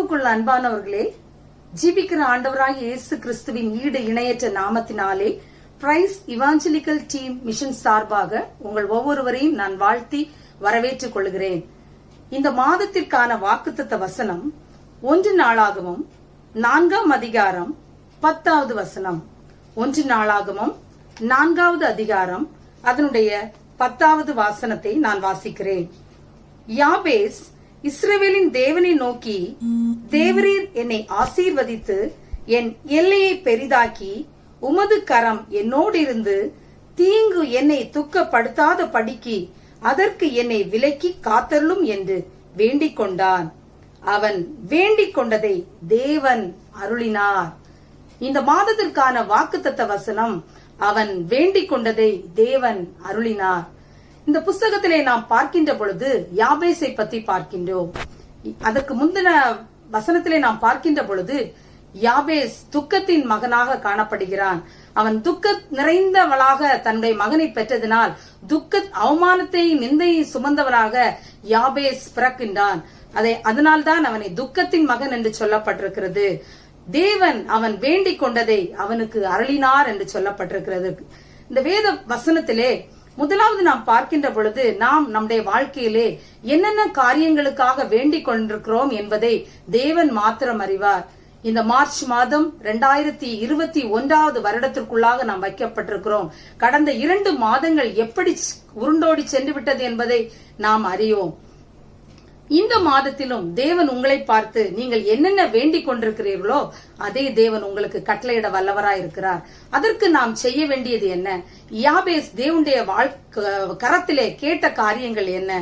கிறிஸ்துவுக்குள் அன்பானவர்களே, ஜீவிக்கிற ஆண்டவராகிய இயேசு கிறிஸ்துவின் ஈடு இணையற்ற நாமத்தினாலே பிரைஸ் இவாஞ்சலிக்கல் டீம் மிஷன் சார்பாக உங்கள் ஒவ்வொருவரையும் நான் வாழ்த்தி வரவேற்றுக் கொள்கிறேன். இந்த மாதத்திற்கான வாக்குத்தத்த வசனம் 1 நாளாகமம் 4ஆம் அதிகாரம் 10வது வசனம். 1 நாளாகமம் 4வது அதிகாரம் அதனுடைய 10வது வாசனத்தை நான் வாசிக்கிறேன். யாபேஸ் இஸ்ரவேலின் தேவனை நோக்கி, தேவரீர் என்னை ஆசீர்வதித்து என் எல்லையை பெரிதாக்கி உமது கரம் என்னோடு இருந்து தீங்கு என்னை துக்கப்படுத்தாத படிக்கு அதற்கு என்னை விலக்கி காத்தருளும் என்று வேண்டிக் கொண்டான். அவன் வேண்டிக் கொண்டதை தேவன் அருளினார். இந்த மாதத்திற்கான வாக்குத்தத்த வசனம், அவன் வேண்டிக் கொண்டதை தேவன் அருளினார். இந்த புஸ்தகத்திலே நாம் பார்க்கின்ற பொழுது யாபேசை பற்றி பார்க்கின்றோம். அதற்கு முந்தின வசனத்திலே நாம் பார்க்கின்ற பொழுது யாபேஸ் துக்கத்தின் மகனாக காணப்படுகிறான். அவன் துக்க நிறைந்தவளாக தன்னுடைய மகனை பெற்றதினால் துக்க அவமானத்தை நிந்தையை சுமந்தவராக யாபேஸ் பிறக்கின்றான். அதனால்தான் அவனை துக்கத்தின் மகன் என்று சொல்லப்பட்டிருக்கிறது. தேவன் அவன் வேண்டிக் கொண்டதை அவனுக்கு அருளினார் என்று சொல்லப்பட்டிருக்கிறது. இந்த வேத வசனத்திலே முதலாவது நாம் பார்க்கின்ற பொழுது நாம் நம்முடைய வாழ்க்கையிலே என்னென்ன காரியங்களுக்காக வேண்டிக் கொண்டிருக்கிறோம் என்பதை தேவன் மாத்திரம் அறிவார். இந்த மார்ச் மாதம் 2021வது வருடத்திற்குள்ளாக நாம் வைக்கப்பட்டிருக்கிறோம். கடந்த 2 மாதங்கள் எப்படி உருண்டோடி சென்று விட்டது என்பதை நாம் அறியோம். இந்த மாதத்திலும் தேவன் உங்களை பார்த்து நீங்கள் என்னென்ன வேண்டிக் கொண்டிருக்கிறீர்களோ அதே தேவன் உங்களுக்கு கட்டளையிட வல்லவராய் இருக்கிறார். அதற்கு நாம் செய்ய வேண்டியது என்ன? யாபேஸ் தேவனுடைய கரத்திலே கேட்ட காரியங்கள் என்ன?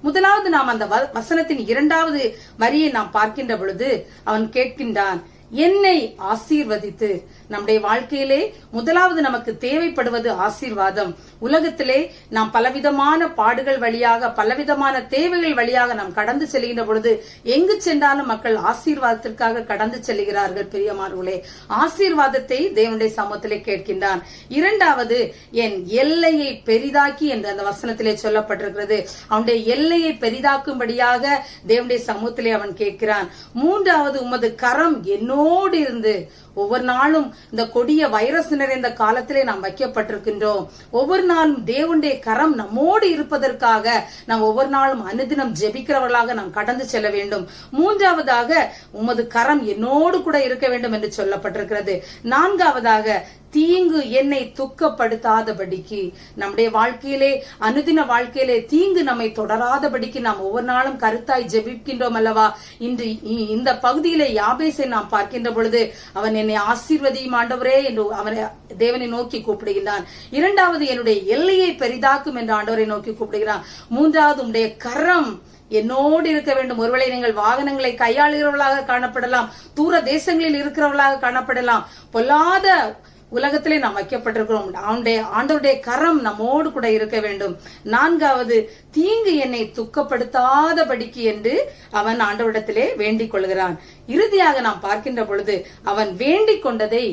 முதலாவது நாம் அந்த வசனத்தின் 2வது வரியை நாம் பார்க்கின்ற பொழுது அவன் கேட்கின்றான், என்னை ஆசீர்வதித்து. நம்முடைய வாழ்க்கையிலே முதலாவது நமக்கு தேவைப்படுவது ஆசீர்வாதம். உலகத்திலே நாம் பலவிதமான பாடுகள் வழியாக பலவிதமான தேவைகள் வழியாக நாம் கடந்து செல்கின்ற பொழுது எங்கு சென்றாலும் மக்கள் ஆசீர்வாதத்திற்காக கடந்து செல்கிறார்கள். பிரியமானவர்களே, ஆசீர்வாதத்தை தேவனுடைய சமூகத்திலே கேட்கின்றான். 2வது, என் எல்லையை பெரிதாக்கி என்று அந்த வசனத்திலே சொல்லப்பட்டிருக்கிறது. அவனுடைய எல்லையை பெரிதாக்கும்படியாக தேவனுடைய சமூகத்திலே அவன் கேட்கிறான். 3வது, உமது கரம் என்னோடு இருந்து. ஒவ்வொரு நாளும் இந்த கொடிய வைரஸ் நிறைந்த காலத்திலே நாம் வைக்கப்பட்டிருக்கின்றோம். ஒவ்வொரு நாளும் தேவனுடைய கரம் நம்மோடு இருப்பதற்காக நாம் ஒவ்வொரு நாளும் அனுதினம் ஜெபிக்கிறவர்களாக நாம் கடந்து செல்ல வேண்டும். 3வதாக, உமது கரம் என்னோடு கூட இருக்க வேண்டும் என்று சொல்லப்பட்டிருக்கிறது. 4வதாக, தீங்கு என்னை துக்கப்படுத்தாதபடிக்கு. நம்முடைய வாழ்க்கையிலே அனுதின வாழ்க்கையிலே தீங்கு நம்மை தொடராதபடிக்கு நாம் ஒவ்வொரு நாளும் கருத்தாய் ஜெபிக்கின்றோம் அல்லவா? இன்று இந்த பகுதியிலே யாபேசை நாம் பார்க்கின்ற பொழுது அவன் என்னை ஆசீர்வதியும் ஆண்டவரே என்று அவனை தேவனை நோக்கி கூப்பிடுகிறான். 2வது, என்னுடைய எல்லையை பெரிதாக்கும் என்று ஆண்டவரை நோக்கி கூப்பிடுகிறான். 3வது, உடைய கரம் என்னோடு இருக்க வேண்டும். ஒருவேளை நீங்கள் வாகனங்களை கையாளுகிறவர்களாக காணப்படலாம், தூர தேசங்களில் இருக்கிறவர்களாக காணப்படலாம். பொல்லாத உலகத்திலே நாம் வைக்கப்பட்டிருக்கிறோம். ஆண்டவருடைய கரம் நம்மோடு கூட இருக்க வேண்டும். 4வது, தீங்கு என்னை துக்கப்படுத்தாதபடிக்கு என்று அவன் ஆண்டவரிடத்திலே வேண்டிக் கொள்கிறான். இறுதியாக நாம் பார்க்கின்ற பொழுது அவன் வேண்டிக் கொண்டதை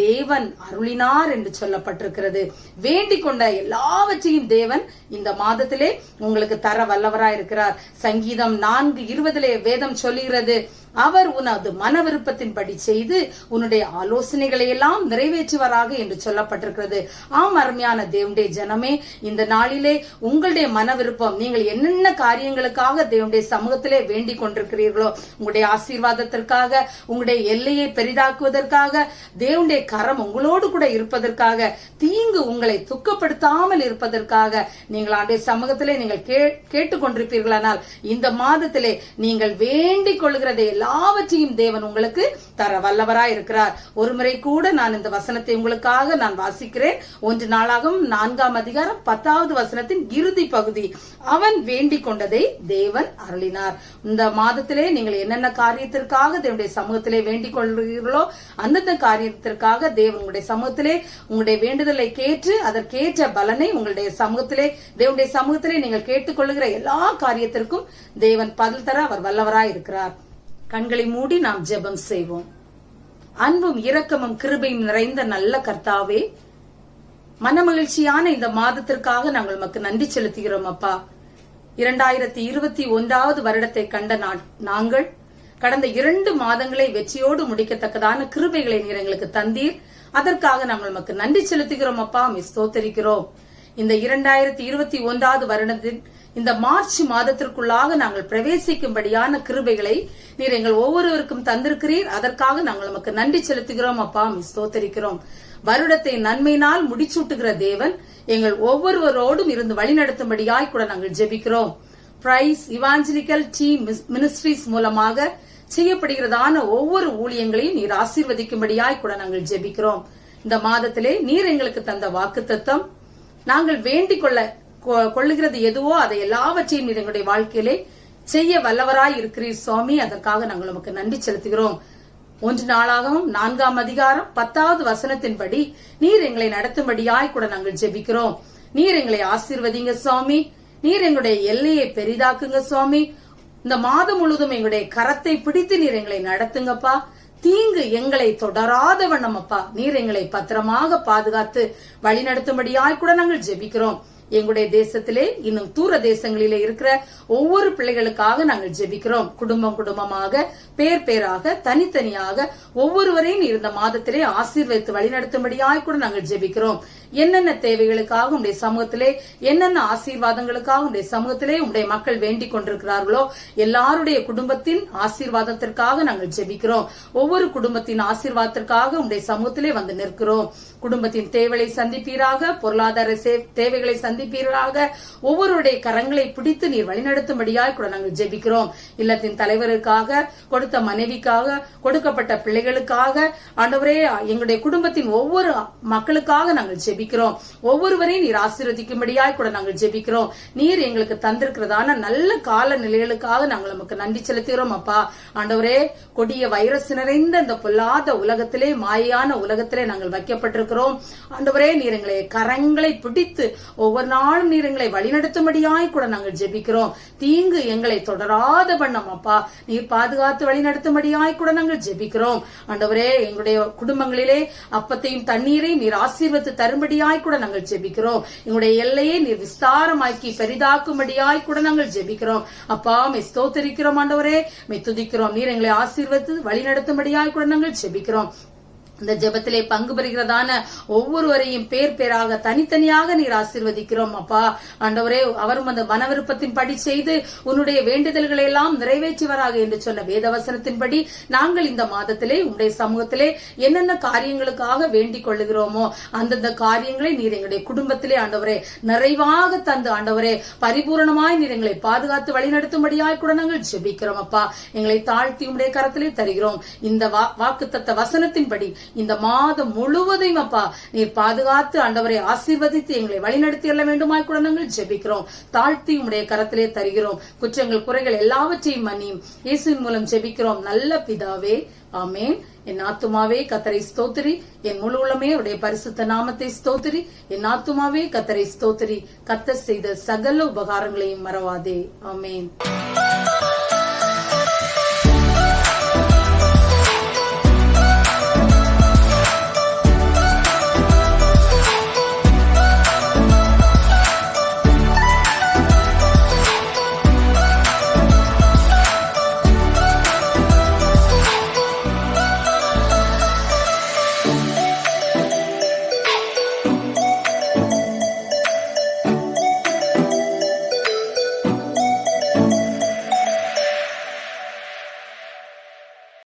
தேவன் அருளினார் என்று சொல்லப்பட்டிருக்கிறது. வேண்டிக் கொண்ட எல்லாவற்றையும் தேவன் இந்த மாதத்திலே உங்களுக்கு தர வல்லவராய் இருக்கிறார். சங்கீதம் 4:20 வேதம் சொல்லுகிறது, அவர் உனது மன விருப்பத்தின்படி செய்து உன்னுடைய ஆலோசனைகளை எல்லாம் நிறைவேற்றுவாராக என்று சொல்லப்பட்டிருக்கிறது. ஆம், அருமையான தேவனுடைய ஜனமே, இந்த நாளிலே உங்களுடைய மன விருப்பம், நீங்கள் என்னென்ன காரியங்களுக்காக தேவனுடைய சமூகத்திலே வேண்டிக் கொண்டிருக்கிறீர்களோ, உங்களுடைய ஆசீர்வாதத்திற்காக, உங்களுடைய எல்லையை பெரிதாக்குவதற்காக, தேவனுடைய கரம் உங்களோடு கூட இருப்பதற்காக, தீங்கு உங்களை துக்கப்படுத்தாமல் இருப்பதற்காக நீங்கள் ஆண்டுடைய சமூகத்திலே நீங்கள் கேட்டுக்கொண்டிருப்பீர்களானால் இந்த மாதத்திலே நீங்கள் வேண்டிக் கொள்கிறதை எல்லாவற்றையும் தேவன் உங்களுக்கு தர வல்லவராய் இருக்கிறார். ஒருமுறை கூட நான் இந்த வசனத்தை உங்களுக்காக நான் வாசிக்கிறேன். 1 நாளாகமம் 4ஆம் அதிகாரம் 10வது வசனத்தின் இறுதி பகுதி. அவன் வேண்டிக் கொண்டதை தேவன் அருளினார். இந்த மாதத்திலே நீங்கள் என்னென்ன காரியத்திற்காக தேவனுடைய சமூகத்திலே வேண்டிக் கொள்கிறீர்களோ அந்தந்த காரியத்திற்காக தேவன் உங்களுடைய சமூகத்திலே உங்களுடைய வேண்டுதலை கேட்டு அதற்கேற்ற பலனை உங்களுடைய சமூகத்திலே தேவனுடைய சமூகத்திலே நீங்கள் கேட்டுக்கொள்ளுகிற எல்லா காரியத்திற்கும் தேவன் பதில் தர அவர் வல்லவராய் இருக்கிறார். கண்களை மூடி நாம் ஜெபம் செய்வோம். அன்பும் இரக்கமும் கிருபையும் நிறைந்த நல்ல கர்த்தாவே, மனமகிழ்ச்சியான இந்த மாதத்திற்காக நாங்கள் உமக்கு நன்றி செலுத்துகிறோம் அப்பா. 2021வது வருடத்தை கண்ட நாங்கள் கடந்த 2 மாதங்களை வெற்றியோடு முடிக்கத்தக்கதான கிருபைகளை நீர் எங்களுக்கு தந்தீர். அதற்காக நாங்கள் உமக்கு நன்றி செலுத்துகிறோம் அப்பா. ஸ்தோத்திரிக்கிறோம். இந்த 2021 வருடத்தின் இந்த மார்ச் மாதத்திற்குள்ளாக நாங்கள் பிரவேசிக்கும்படியான கிருபைகளை நீர் எங்கள் ஒவ்வொருவருக்கும் தந்திருக்கிறீர். அதற்காக நாங்கள் உமக்கு நன்றி செலுத்துகிறோம் அப்பா. ஸ்தோத்திரிக்கிறோம். வருடத்தை நன்மையினால் முடிச்சூட்டுகிற தேவன் எங்கள் ஒவ்வொருவரோடும் இருந்து வழிநடத்தும்படியாய் கூட நாங்கள் ஜெபிக்கிறோம். பிரைஸ் இவாஞ்சலிக்கல் டீம் மினிஸ்ட்ரிஸ் மூலமாக செய்யப்படுகிறதான ஒவ்வொரு ஊழியங்களையும் நீர் ஆசீர்வதிக்கும்படியாய் கூட நாங்கள் ஜெபிக்கிறோம். இந்த மாதத்திலே நீர் எங்களுக்கு தந்த வாக்குத்தத்தம், நாங்கள் வேண்டிக் கொள்ளுகிறது எதுவோ அதை எல்லாவற்றையும் நீர் எங்களுடைய வாழ்க்கையிலே செய்ய வல்லவராய் இருக்கிறீர் சுவாமி. அதற்காக நாங்கள் உமக்கு நன்றி செலுத்துகிறோம். 1 நாளாகவும் 4ஆம் அதிகாரம் 10வது வசனத்தின்படி நீர் எங்களை நடத்தும்படியாய் கூட நாங்கள் ஜெபிக்கிறோம். நீர் எங்களை ஆசீர்வதிங்க சுவாமி. நீர் எங்களுடைய எல்லையை பெரிதாக்குங்க சுவாமி. இந்த மாதம் முழுவதும் எங்களுடைய கரத்தை பிடித்து நீர் எங்களை நடத்துங்கப்பா. தீங்கு எங்களை தொடராத வண்ணம் அப்பா நீர் எங்களை பத்திரமாக பாதுகாத்து வழிநடத்தும்படியாய் கூட நாங்கள் ஜெபிக்கிறோம். எங்களுடைய தேசத்திலே இன்னும் தூர தேசங்களிலே இருக்கிற ஒவ்வொரு பிள்ளைகளுக்காக நாங்கள் ஜெபிக்கிறோம். குடும்பமாக பேர் பேராக தனித்தனியாக ஒவ்வொருவரையும் இருந்த மாதத்திலே ஆசீர்வதித்து வழிநடத்தும்படியாய் கூட நாங்கள் ஜெபிக்கிறோம். என்னென்ன தேவைகளுக்காக உடைய சமூகத்திலே, என்னென்ன ஆசீர்வாதங்களுக்காக உடைய சமூகத்திலே உடைய மக்கள் வேண்டிக் கொண்டிருக்கிறார்களோ எல்லாருடைய குடும்பத்தின் ஆசீர்வாதத்திற்காக நாங்கள் ஜெபிக்கிறோம். ஒவ்வொரு குடும்பத்தின் ஆசீர்வாதத்திற்காக உடைய சமூகத்திலே வந்து நிற்கிறோம். குடும்பத்தின் தேவைகளை சந்திப்பீராக, பொருளாதார தேவைகளை சந்திப்பீராக, ஒவ்வொருடைய கரங்களை பிடித்து நீர் வழிநடத்தும்படியாய் கூட நாங்கள் ஜெபிக்கிறோம். இல்லத்தின் தலைவருக்காக, கொடுத்த மனைவிக்காக, கொடுக்கப்பட்ட பிள்ளைகளுக்காக, ஆண்டவரே எங்களுடைய குடும்பத்தின் ஒவ்வொரு மக்களுக்காக நாங்கள் ஜெபிக்கிறோம். ஒவ்வொருவரையும் நீர் ஆசீர்வதிக்கும்படியாய் கூட நாங்கள் ஜெபிக்கிறோம். நீர் எங்களுக்கு தந்திருக்கிறதான நல்ல கால நிலைகளுக்காக நாங்கள் நமக்கு நன்றி செலுத்துகிறோம் அப்பா. ஆண்டவரே, கொடிய வைரஸ் நிறைந்த இந்த பொல்லாத உலகத்திலே, மாயான உலகத்திலே நாங்கள் வைக்கப்பட்டிருக்கிறோம். ஆண்டவரே, நீர் எங்களை கரங்களை பிடித்து ஒவ்வொரு நாளும் நீர் எங்களை வழிநடத்தும்படியாய் கூட நாங்கள் ஜெபிக்கிறோம். தீங்கு எங்களை தொடராத வண்ணம் அப்பா நீர் பாதுகாத்து வழிநடத்தும்படியாய் கூட நாங்கள் ஜெபிக்கிறோம். ஆண்டவரே, எங்களுடைய குடும்பங்களிலே அப்பத்தையும் தண்ணீரையும் நீர் ஆசீர்வதித்து தரும்படியாய் கூட நாங்கள் ஜெபிக்கிறோம். எங்களுடைய எல்லையை நீர் விஸ்தாரமாக்கி பெரிதாக்கும்படியாய் கூட நாங்கள் ஜெபிக்கிறோம். அப்பா ஸ்தோத்திரிக்கிறோம். ஆண்டவரே, துதிக்கிறோம். நீர் எங்களை ஆசீர்வதித்து வழிநடத்தும்படியாய் கூட நாங்கள் ஜெபிக்கிறோம். இந்த ஜெபத்திலே பங்கு பெறுகிறதான ஒவ்வொருவரையும் பேர் பேராக தனித்தனியாக நீர் ஆசீர்வதிக்கிறோம் அப்பா. ஆண்டவரே, அவரும் அந்த மன விருப்பத்தின் படி செய்து உன்னுடைய வேண்டுதல்களை எல்லாம் நிறைவேற்றுவாராக என்று சொன்ன வேதவசனத்தின்படி நாங்கள் இந்த மாதத்திலே உங்களுடைய சமூகத்திலே என்னென்ன காரியங்களுக்காக வேண்டிக் கொள்ளுகிறோமோ அந்தந்த காரியங்களை நீர் எங்களுடைய குடும்பத்திலே ஆண்டவரே நிறைவாக தந்து ஆண்டவரே பரிபூரணமாய் நீர் எங்களை பாதுகாத்து வழிநடத்தும்படியாய் கூட நாங்கள் ஜெபிக்கிறோம் அப்பா. எங்களை தாழ்த்தி உங்களுடைய கரத்திலே தருகிறோம். இந்த வாக்குத்தத்த வசனத்தின்படி இந்த மாதம் முழுவதையும் அப்பா நீர் பாதுகாத்து ஆண்டவரை ஆசீர்வதித்து எங்களை வழிநடத்தி செல்ல வேண்டுமாய் கூட நாங்கள் ஜெபிக்கிறோம். தாழ்த்தி உடைய கரத்திலே தருகிறோம். குற்றங்கள் குறைகள் எல்லாவற்றையும் மன்னியும் இயேசுவின் மூலம் ஜெபிக்கிறோம் நல்ல பிதாவே, ஆமேன். என் ஆத்துமாவே கர்த்தரை ஸ்தோத்திரி, என் முழு உள்ளமே உடைய பரிசுத்த நாமத்தை ஸ்தோத்திரி. என் ஆத்துமாவே கர்த்தரை ஸ்தோத்திரி, கர்த்தர் செய்த சகல உபகாரங்களையும் மறவாதே. ஆமேன்.